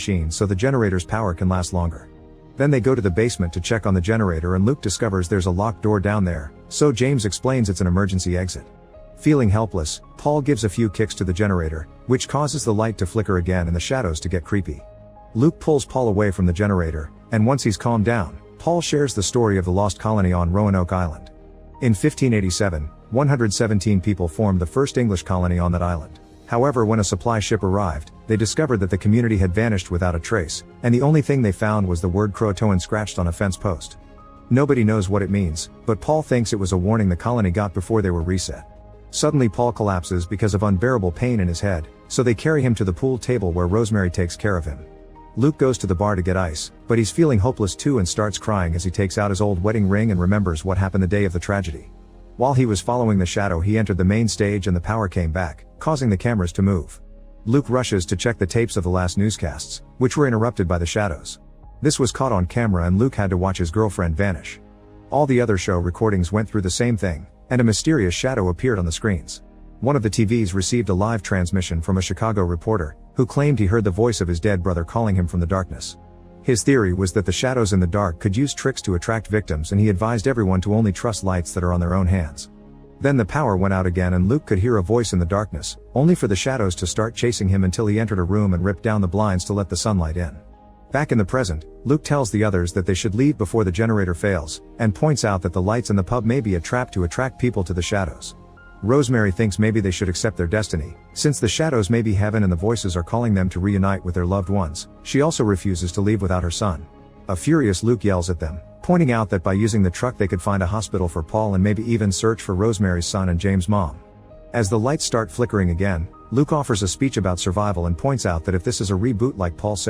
machine so the generator's power can last longer. Then they go to the basement to check on the generator and Luke discovers there's a locked door down there, so James explains it's an emergency exit. Feeling helpless, Paul gives a few kicks to the generator, which causes the light to flicker again and the shadows to get creepy. Luke pulls Paul away from the generator, and once he's calmed down, Paul shares the story of the lost colony on Roanoke Island. In 1587, 117 people formed the first English colony on that island. However, when a supply ship arrived, they discovered that the community had vanished without a trace, and the only thing they found was the word Croatoan scratched on a fence post. Nobody knows what it means, but Paul thinks it was a warning the colony got before they were reset. Suddenly Paul collapses because of unbearable pain in his head, so they carry him to the pool table where Rosemary takes care of him. Luke goes to the bar to get ice, but he's feeling hopeless too and starts crying as he takes out his old wedding ring and remembers what happened the day of the tragedy. While he was following the shadow, he entered the main stage and the power came back, causing the cameras to move. Luke rushes to check the tapes of the last newscasts, which were interrupted by the shadows. This was caught on camera and Luke had to watch his girlfriend vanish. All the other show recordings went through the same thing, and a mysterious shadow appeared on the screens. One of the TVs received a live transmission from a Chicago reporter, who claimed he heard the voice of his dead brother calling him from the darkness. His theory was that the shadows in the dark could use tricks to attract victims, and he advised everyone to only trust lights that are on their own hands. Then the power went out again and Luke could hear a voice in the darkness, only for the shadows to start chasing him until he entered a room and ripped down the blinds to let the sunlight in. Back in the present, Luke tells the others that they should leave before the generator fails, and points out that the lights in the pub may be a trap to attract people to the shadows. Rosemary thinks maybe they should accept their destiny, since the shadows may be heaven and the voices are calling them to reunite with their loved ones. She also refuses to leave without her son. A furious Luke yells at them, pointing out that by using the truck they could find a hospital for Paul and maybe even search for Rosemary's son and James' mom. As the lights start flickering again, Luke offers a speech about survival and points out that if this is a reboot like Paul said,